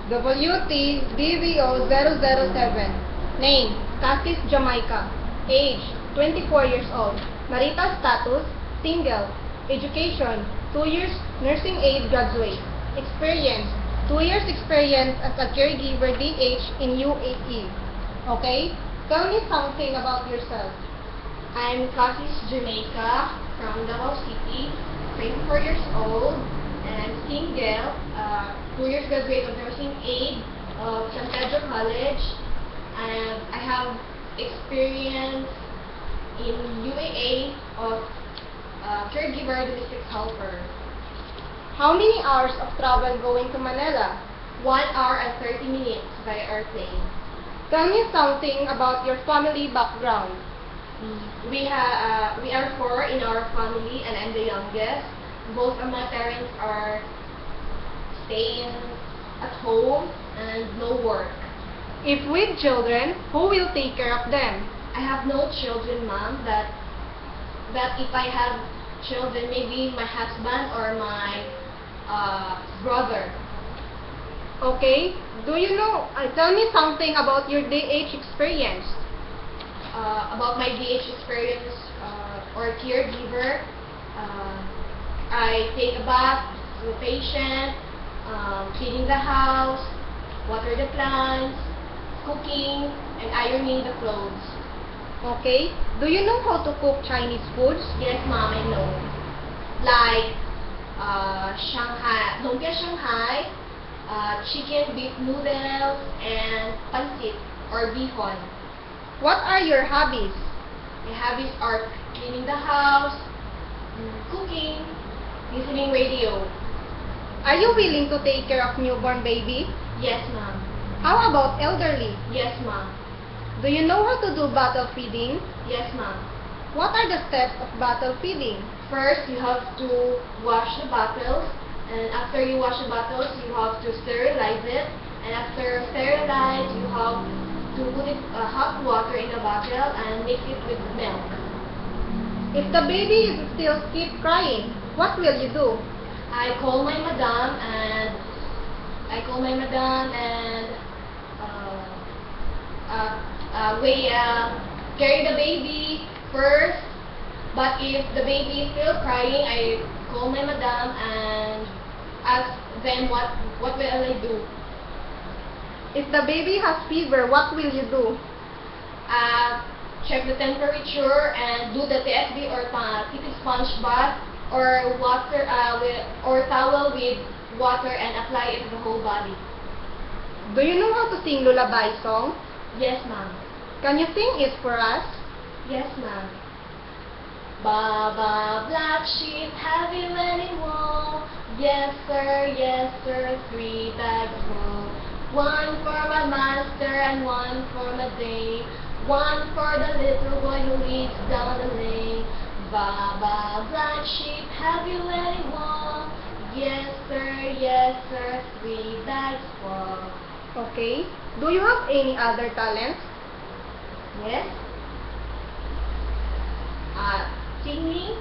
WTDVO007. Name, Cassis Jamaica. Age, 24 years old. Marital status, single. Education, 2 years nursing aid graduate. Experience, 2 years experience as a caregiver DH in UAE. Okay? Tell me something about yourself. I'm Cassis Jamaica from Davao City, 24 years old, and I'm single, 2 years graduate of nursing aid of San Pedro College, and I have experience in UAE of caregiver domestic helper. How many hours of travel going to Manila? 1 hour and 30 minutes by airplane. Tell me something about your family background. We are 4 in our family, and I'm the youngest. Both of my parents are staying at home and no work. If with children, who will take care of them? I have no children, ma'am, but if I have children, maybe my husband or my brother. Okay. Do you know, tell me something about your DH experience. About my DH experience or caregiver, I take a bath to the patient, cleaning the house, water the plants, cooking, and ironing the clothes. Okay. Do you know how to cook Chinese foods? Yes, ma'am, I know. Like Shanghai, lumpia Shanghai, chicken beef noodles, and pancit or bihon. What are your hobbies? My hobbies are cleaning the house, cooking, listening radio. Are you willing to take care of newborn baby? Yes, ma'am. How about elderly? Yes, ma'am. Do you know how to do bottle feeding? Yes, ma'am. What are the steps of bottle feeding? First, you have to wash the bottles, and after you wash the bottles, you have to sterilize it, and after sterilize, you have to put hot water in the bottle and mix it with milk. If the baby is still keep crying, what will you do? I call my madam and carry the baby first. But if the baby is still crying, I call my madam and ask them what will I do. If the baby has fever, what will you do? Check the temperature and do the TSB or titty sponge bath or water or towel with water and apply it to the whole body. Do you know how to sing lullaby song? Yes, ma'am. Can you sing it for us? Yes, ma'am. Baba, black sheep, have you any wool? Yes, sir, 3 bags full. 1 for my master and 1 for my dame. 1 for the little boy who leads down the lane. Baba, black sheep, have you any wool? Yes, sir, 3 bags full. Okay. Do you have any other talents? Yes. Singing.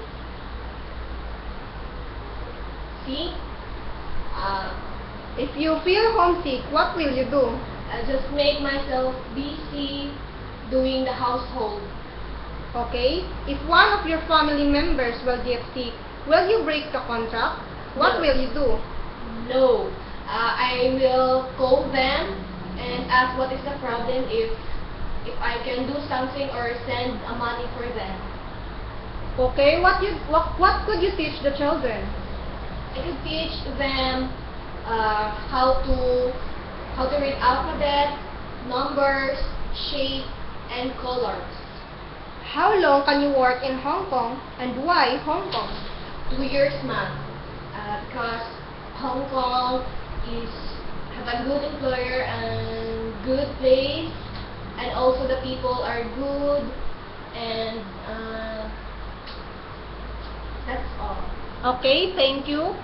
Sing. If you feel homesick, what will you do? I just make myself busy doing the household. Okay. If one of your family members will get sick, will you break the contract? What No. will you do? No. I will call them and ask what is the problem, if I can do something or send money for them. Okay. What could you teach the children? I could teach them how to read alphabet, numbers, shape, and colors. How long can you work in Hong Kong, and why Hong Kong? 2 years, ma'am. Because Hong Kong have a good employer and good place, and also the people are good, and that's all. Okay, thank you.